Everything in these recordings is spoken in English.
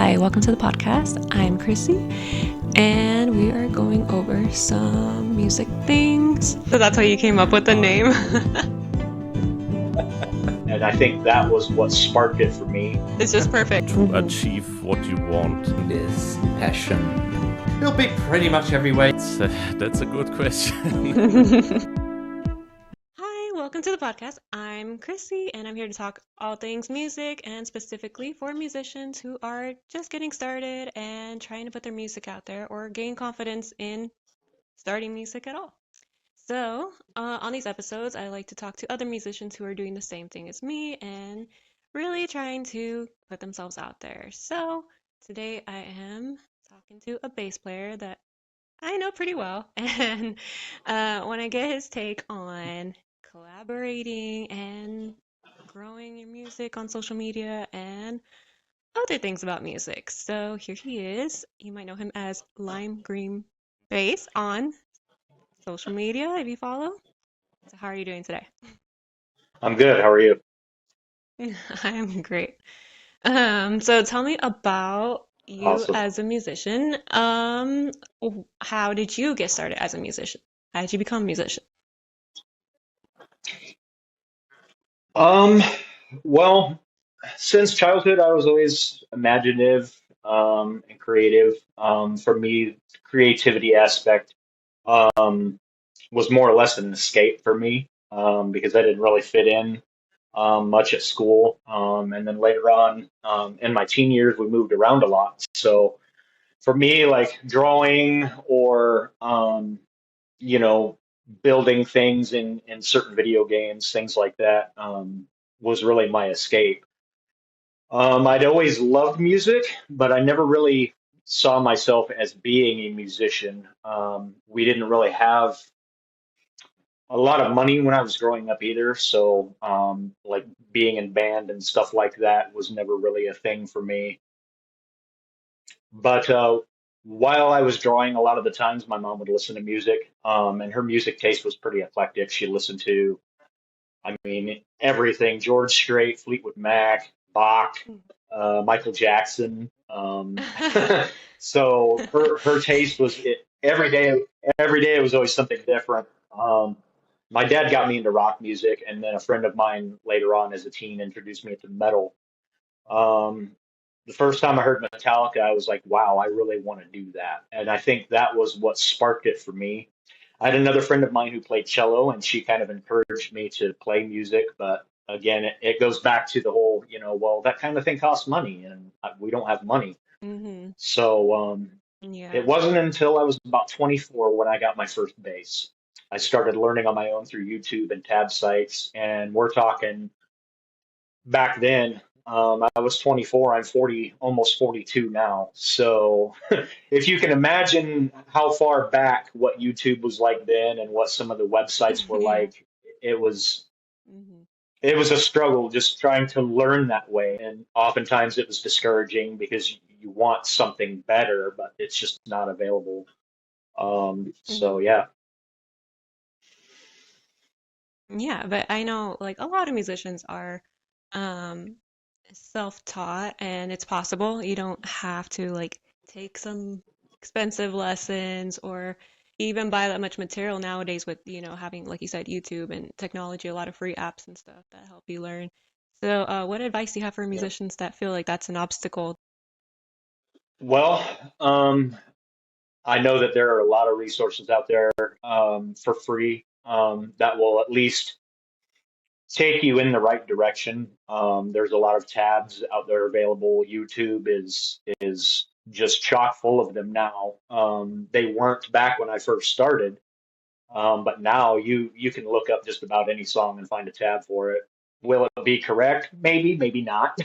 Hi, welcome to the podcast. I'm Chrissy, and we are going over some music things. So that's how you came up with the name. And I think that was what sparked it for me. It's just perfect. To achieve what you want. Is passion. It'll be pretty much every way. That's a good question. Hi, welcome to the podcast. I'm Chrissy, and I'm here to talk all things music, and specifically for musicians who are just getting started and trying to put their music out there or gain confidence in starting music at all. So, on these episodes, I like to talk to other musicians who are doing the same thing as me and really trying to put themselves out there. So, today I am talking to a bass player that I know pretty well, and want to get his take on collaborating and growing your music on social media and other things about music. So, here he is. You might know him as LimeGreenBass on social media if you follow. So how are you doing today? I'm good. How are you? I'm great. So tell me about you Awesome. as a musician. How did you get started as a musician? How did you become a musician? Um, well, since childhood, I was always imaginative, and creative. For me, the creativity aspect, um, was more or less an escape for me, because I didn't really fit in, much at school. And then later on, in my teen years, we moved around a lot. So for me, like drawing or, you know, building things in certain video games, things like that, was really my escape. I'd always loved music, but I never really saw myself as being a musician. We didn't really have a lot of money when I was growing up either, so like being in band and stuff like that was never really a thing for me. But while I was drawing, a lot of the times my mom would listen to music, and her music taste was pretty eclectic. She listened to, I mean, everything: George Strait, Fleetwood Mac, Bach, Michael Jackson. So her taste was every day. Every day it was always something different. My dad got me into rock music, and then a friend of mine later on as a teen introduced me to metal. Um, the first time I heard Metallica, I was like, wow, I really want to do that. And I think that was what sparked it for me. I had another friend of mine who played cello, and she kind of encouraged me to play music. But again, it goes back to the whole, well, that kind of thing costs money, and we don't have money. Mm-hmm. So it Yeah. wasn't until I was about 24 when I got my first bass. I started learning on my own through YouTube and tab sites, and we're talking back then. I was 24. I'm 40, almost 42 now. So if you can imagine how far back what YouTube was like then and what some of the websites were Yeah. like, it was Mm-hmm. it was a struggle just trying to learn that way. And oftentimes it was discouraging because you want something better, but it's just not available. So Mm-hmm. yeah. Yeah, but I know like a lot of musicians are um self-taught and it's possible. You don't have to like take some expensive lessons or even buy that much material nowadays with, having, like you said, YouTube and technology, a lot of free apps and stuff that help you learn. So, what advice do you have for Yeah. musicians that feel like that's an obstacle? Well, um, I know that there are a lot of resources out there, for free, that will at least take you in the right direction. There's a lot of tabs out there available. YouTube is just chock full of them now. They weren't back when I first started, but now you can look up just about any song and find a tab for it. Will it be correct? Maybe, maybe not.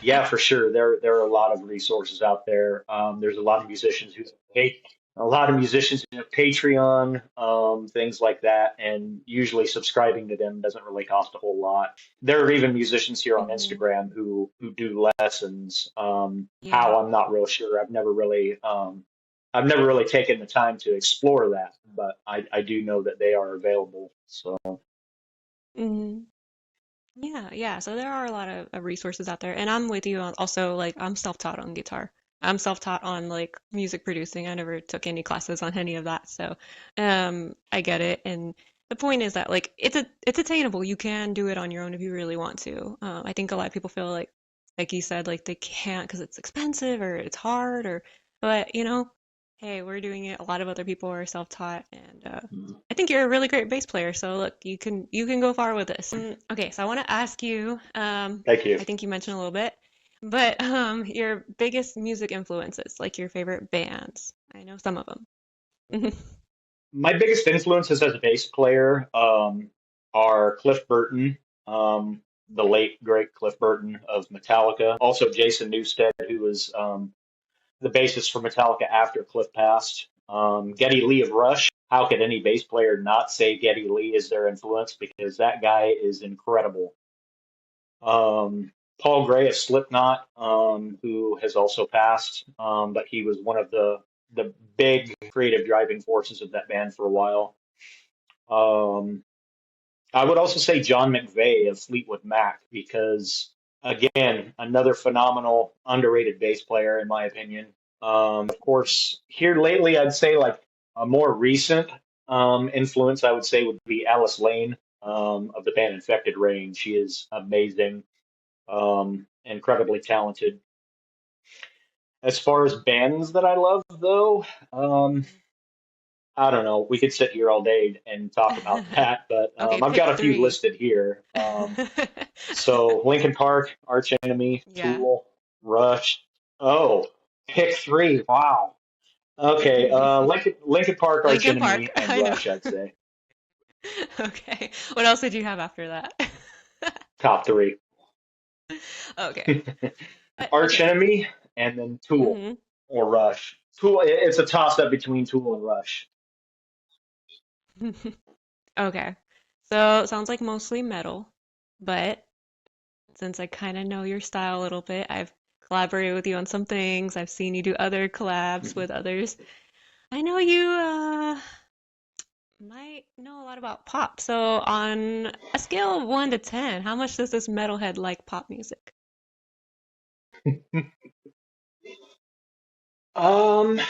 Yeah, for sure. There are a lot of resources out there. There's a lot of musicians who pay a lot of musicians who have Patreon, things like that, and usually subscribing to them doesn't really cost a whole lot. There are even musicians here on Hmm. Instagram who do lessons. Yeah. How, I'm not real sure. I've never really taken the time to explore that, but I do know that they are available. So Hmm. Yeah, yeah. So there are a lot of resources out there, and I'm with you on also like I'm self-taught on guitar. I'm self-taught on like music producing. I never took any classes on any of that, so I get it. And the point is that like it's attainable. You can do it on your own if you really want to. I think a lot of people feel like you said, like they can't because it's expensive or it's hard or, but hey, we're doing it. A lot of other people are self-taught, and I think you're a really great bass player, so look, you can go far with this. Okay, so I want to ask you, Thank you. I think you mentioned a little bit, but your biggest music influences, like your favorite bands. I know some of them. My biggest influences as a bass player are Cliff Burton, the late great Cliff Burton of Metallica, also Jason Newsted, who was the bassist for Metallica after Cliff passed. Geddy Lee of Rush. How could any bass player not say Geddy Lee is their influence? Because that guy is incredible. Paul Gray of Slipknot, who has also passed, but he was one of the big creative driving forces of that band for a while. Um, I would also say John McVeigh of Fleetwood Mac because, again, another phenomenal, underrated bass player in my opinion. Of course, here lately, I'd say like a more recent influence, I would say, would be Alice Lane of the band Infected Rain. She is amazing, incredibly talented. As far as bands that I love, though, I don't know. We could sit here all day and talk about that, but Okay, I've pick got a few three. listed here. So Linkin Park, Arch Enemy, Yeah. Tool, Rush. Oh, pick three. Wow. Okay, Linkin Park, Arch Linkin Park. Enemy, and I know. Rush, I'd say. Okay. What else did you have after that? Top three. Okay. Arch Okay. Enemy, and then Tool hmm or Rush. Tool, it's a toss up between Tool and Rush. Okay. So sounds like mostly metal, but since I kind of know your style a little bit, I've collaborated with you on some things. I've seen you do other collabs with others. I know you might know a lot about pop. So on a scale of 1 to 10, how much does this metalhead like pop music? Um,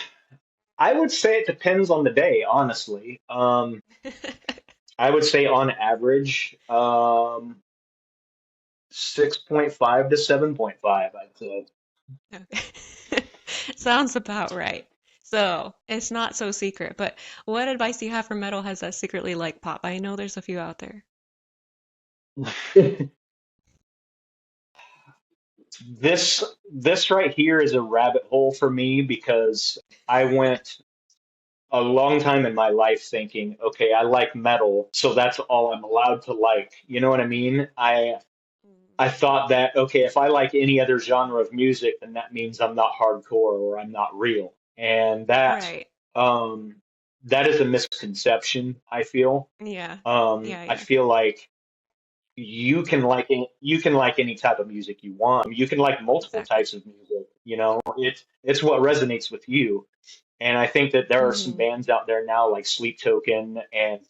I would say it depends on the day, honestly. I would say on average, 6.5 to 7.5, I'd say. Okay. Sounds about right. So it's not so secret, but what advice do you have for metalheads that secretly like pop? I know there's a few out there. This right here is a rabbit hole for me because I went a long time in my life thinking, okay, I like metal, so that's all I'm allowed to like. You know what I mean? I thought that, okay, if I like any other genre of music, then that means I'm not hardcore or I'm not real. And Right. um, that is a misconception, I feel. Yeah. Yeah, I yeah. feel like you can like any type of music you want. You can like multiple Exactly. types of music, you know. It's what resonates with you. And I think that there are some hmm bands out there now like Sleep Token and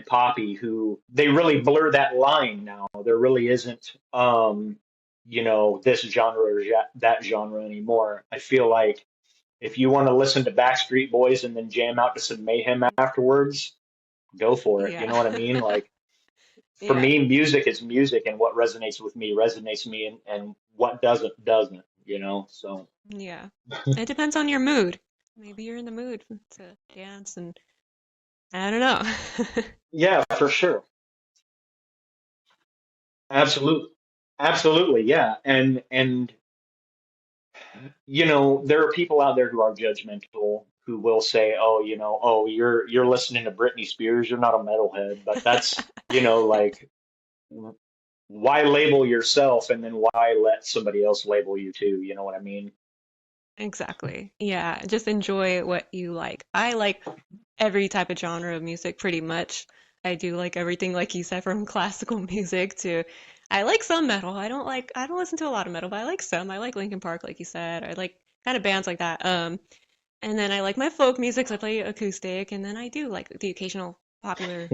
Poppy who they really blur that line now. There really isn't this genre or that genre anymore. I feel like if you want to listen to Backstreet Boys and then jam out to some Mayhem afterwards, go for it. You Yeah. know what I mean? Like for Yeah. me, music is music, and what resonates me, and what doesn't. So Yeah. It depends on your mood. Maybe you're in the mood to dance and I don't know. yeah, for sure, absolutely, absolutely, yeah, and there are people out there who are judgmental who will say, oh, oh, you're listening to Britney Spears, you're not a metalhead, but that's like why label yourself and then why let somebody else label you too? You know what I mean? Exactly. Yeah. Just enjoy what you like. I like every type of genre of music pretty much. I do like everything like you said from classical music to I like some metal. I don't listen to a lot of metal, but I like some. I like Linkin Park like you said. I like kind of bands like that. And then I like my folk music, so I play acoustic, and then I do like the occasional popular,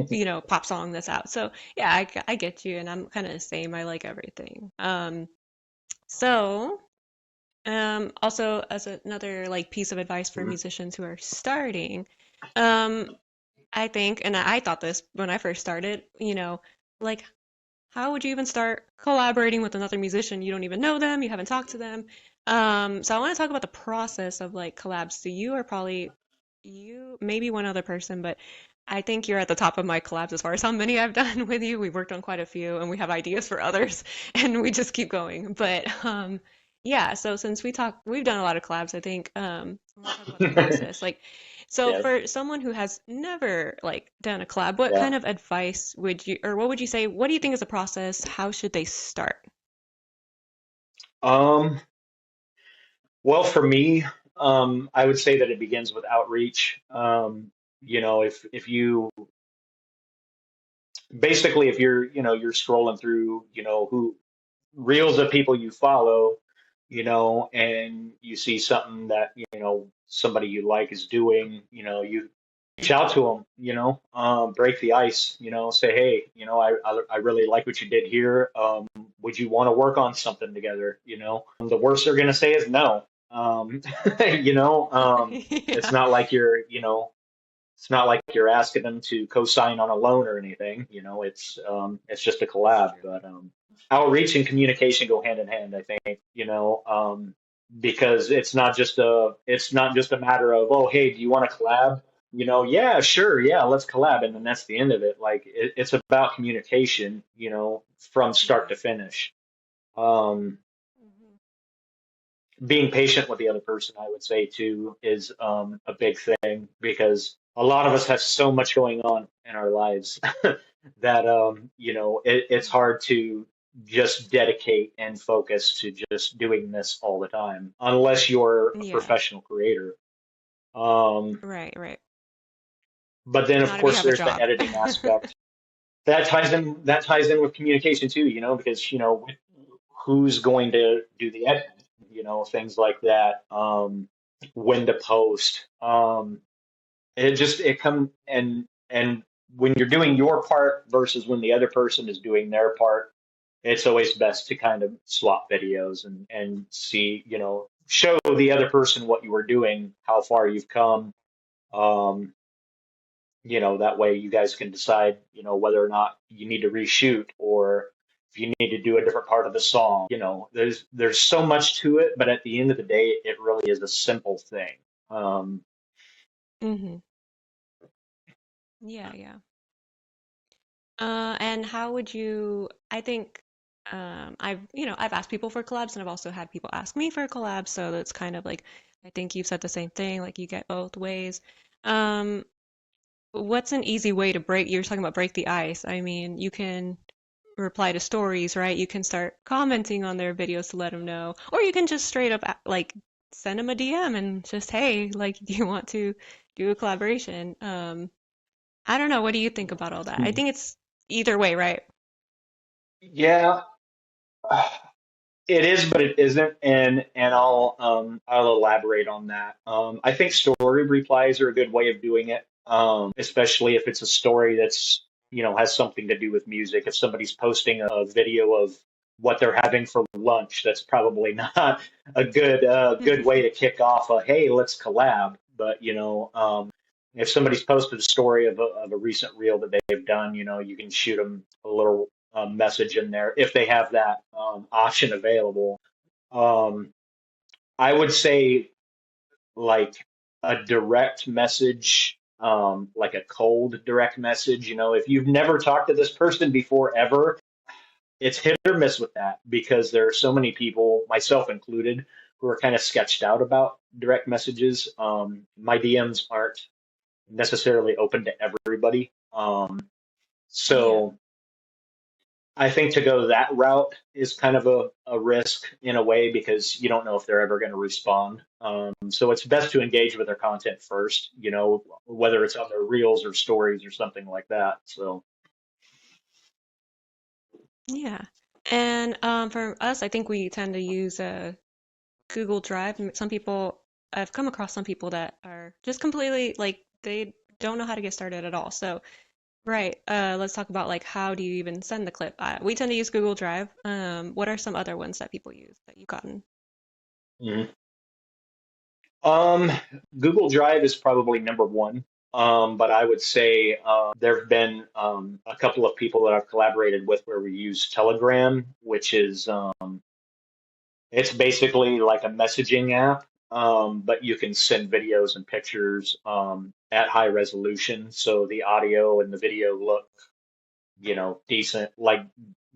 pop song that's out. So yeah, I get you, and I'm kind of the same. I like everything. So also as another like piece of advice for musicians who are starting, um, I think, and I thought this when I first started, like how would you even start collaborating with another musician? You don't even know them, you haven't talked to them. So I want to talk about the process of like collabs. So you are probably you, maybe one other person, but I think you're at the top of my collabs as far as how many I've done with you. We've worked on quite a few, and we have ideas for others, and we just keep going. But yeah. So since we've done a lot of collabs. I think I want to talk about the process. Like, so Yeah, for someone who has never like done a collab, what yeah. kind of advice would you, or what would you say? What do you think is the process? How should they start? Um, well, for me, I would say that it begins with outreach. If you basically if you're scrolling through, who reels of people you follow, and you see something that, somebody you like is doing, you reach out to them, break the ice, say, hey, I really like what you did here. Would you want to work on something together? The worst they're going to say is no. It's Yeah. not like it's not like you're asking them to co-sign on a loan or anything. It's just a collab. But outreach and communication go hand in hand, I think. Because it's not just a matter of, oh, hey, do you want to collab? Yeah, sure, yeah, let's collab, and then that's the end of it. Like it's about communication, from start Yeah. to finish. Um, Mhm. Being patient with the other person, I would say too, is a big thing because a lot of us have so much going on in our lives that it's Mhm. hard to just dedicate and focus to just doing this all the time unless you're a Yeah. professional creator. Um, Right, right. but then of Not if you course have a there's the job. editing aspect that ties in with communication too, because who's going to do the editing, things like that, when to post. It come and when you're doing your part versus when the other person is doing their part, it's always best to kind of swap videos and see, show the other person what you were doing, how far you've come. Um, that way you guys can decide, whether or not you need to reshoot or if you need to do a different part of the song. There's so much to it, but at the end of the day, it really is a simple thing. Um, Hmm. Yeah, yeah. And how would you, I think I've asked people for collabs and I've also had people ask me for collabs, so that's kind of like I think you've said the same thing, like you get both ways. Um, what's an easy way to break, you're talking about break the ice. I mean, you can reply to stories, right? You can start commenting on their videos to let them know, or you can just straight up like send them a DM and just, hey, like, do you want to do a collaboration? I don't know. What do you think about all that? I think it's either way, right? yeah, it is, but it isn't, and I'll elaborate on that. I think story replies are a good way of doing it, especially if it's a story that's has something to do with music. If somebody's posting a video of what they're having for lunch, that's probably not a good way to kick off a, hey, let's collab. But if somebody's posted a story of a recent reel that they've done, you can shoot them a little message in there if they have that option available. Um, I would say like a direct message, like a cold direct message. If you've never talked to this person before ever, it's hit or miss with that because there are so many people, myself included, who are kind of sketched out about direct messages. My DMs aren't necessarily open to everybody. Yeah. So I think to go that route is kind of a risk in a way because you don't know if they're ever going to respond. So it's best to engage with their content first, whether it's on their reels or stories or something like that. So, Yeah. And for us, I think we tend to use Google Drive. Some people, I've come across some people that are just completely like they don't know how to get started at all. So Right. Let's talk about like how do you even send the clip? We tend to use Google Drive. What are some other ones that people use that you've gotten? Mhm. Um, Google Drive is probably number one. But I would say there have been a couple of people that I've collaborated with where we use Telegram, which is it's basically like a messaging app, but you can send videos and pictures at high resolution, so the audio and the video look, decent, like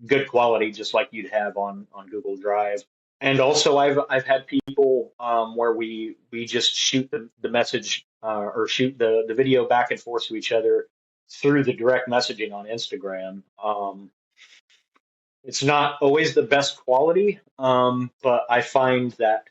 good quality, just like you'd have on Google Drive. And also, I've had people where we just shoot the message or shoot the video back and forth to each other through the direct messaging on Instagram. It's not always the best quality, but I find that,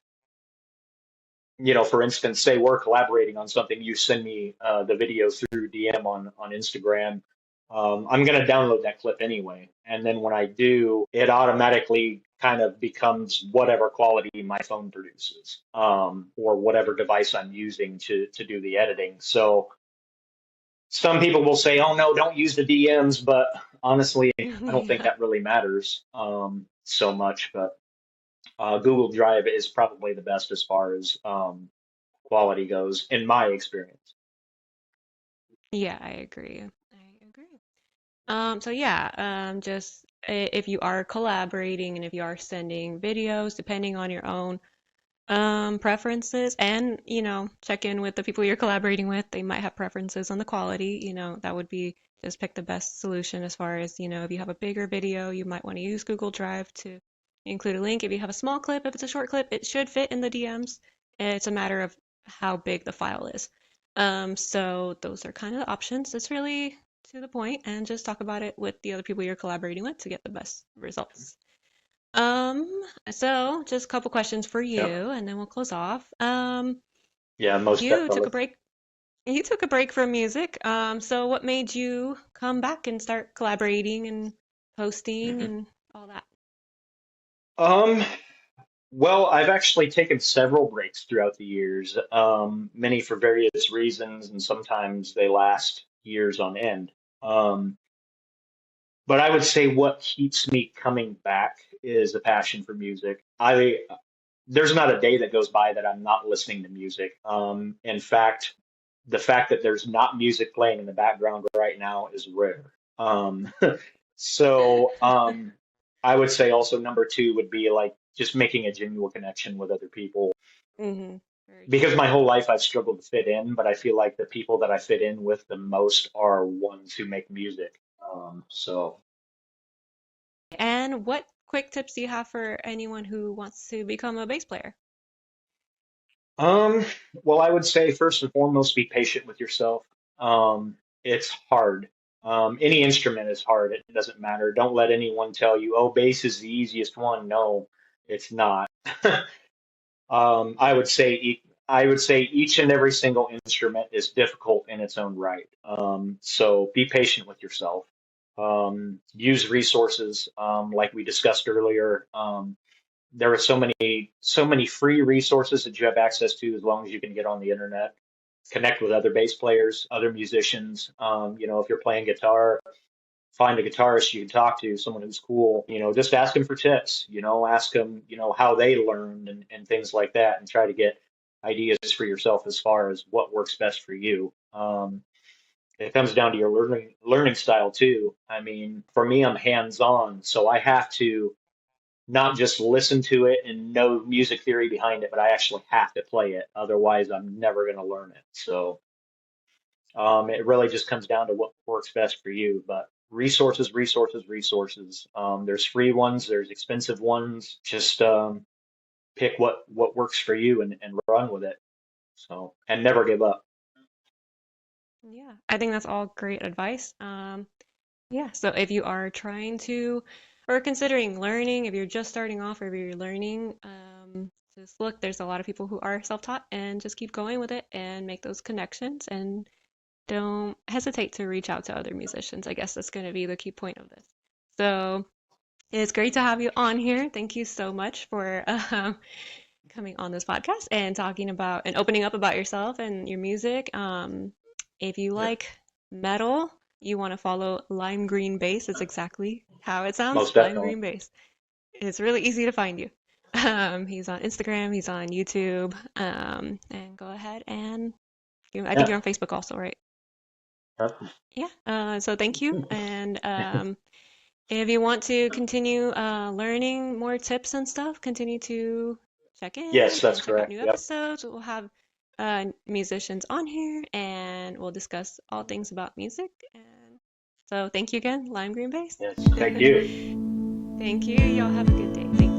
for instance, say we're collaborating on something, you send me the video through DM on Instagram. I'm going to download that clip anyway. And then when I do, it automatically kind of becomes whatever quality my phone produces, or whatever device I'm using to do the editing. So some people will say, oh, no, don't use the DMs. But honestly, I don't think Yeah. that really matters so much. But Google Drive is probably the best as far as quality goes, in my experience. Yeah, I agree. I agree. So yeah, just if you are collaborating and if you are sending videos, depending on your own preferences, and check in with the people you're collaborating with. They might have preferences on the quality. That would be just pick the best solution as far as, if you have a bigger video, you might want to use Google Drive to include a link. If you have a small clip, if it's a short clip, it should fit in the DMs. It's a matter of how big the file is. So those are kind of the options. It's really to the point, and just talk about it with the other people you're collaborating with to get the best results. So just a couple questions for Yep. you, and then we'll close off. Yeah, most You took definitely. a break. You took a break from music. So what made you come back and start collaborating and posting hmm and all that? Um, well, I've actually taken several breaks throughout the years, many for various reasons, and sometimes they last years on end. Um, but I would say what keeps me coming back is a passion for music. There's not a day that goes by that I'm not listening to music. In fact, the fact that there's not music playing in the background right now is rare. So I would say also number two would be like just making a genuine connection with other people. Mm-hmm. Very Because true. my whole life I've struggled to fit in, but I feel like the people that I fit in with the most are ones who make music. So And what quick tips do you have for anyone who wants to become a bass player? Um, well, I would say first and foremost, be patient with yourself. It's hard. Any instrument is hard. It doesn't matter. Don't let anyone tell you, oh, bass is the easiest one. No, it's not. I would say each and every single instrument is difficult in its own right. So be patient with yourself. Use resources, like we discussed earlier. There are so many free resources that you have access to as long as you can get on the internet, connect with other bass players, other musicians. If you're playing guitar, find a guitarist you can talk to, someone who's cool. Just ask them for tips. Ask them, how they learned and things like that, and try to get ideas for yourself as far as what works best for you. It comes down to your learning style too. I mean, for me, I'm hands on, so I have to not just listen to it and know music theory behind it, but I actually have to play it. Otherwise, I'm never going to learn it. So it really just comes down to what works best for you. But resources, resources, resources. There's free ones, there's expensive ones. Just pick what works for you and run with it. So and never give up. Yeah, I think that's all great advice. Yeah, so if you are trying to or considering learning, if you're just starting off or if you're learning, just look, there's a lot of people who are self-taught, and just keep going with it and make those connections, and don't hesitate to reach out to other musicians. I guess that's going to be the key point of this. So it's great to have you on here. Thank you so much for coming on this podcast and talking about and opening up about yourself and your music. If you Yeah. like metal, you want to follow LimeGreenBass. It's exactly how it sounds, Most definitely. LimeGreenBass. It's really easy to find you. He's on Instagram, he's on YouTube, and go ahead and I think Yeah. you're on Facebook also, right? Yep. Yeah. So thank you. And if you want to continue learning more tips and stuff, continue to check in Yes, that's and check out correct. new Yep. episodes. We'll have musicians on here and we'll discuss all things about music. And so thank you again, Lime Green Bass. Yes. Thank you. Thank you. Y'all have a good day. Thank you.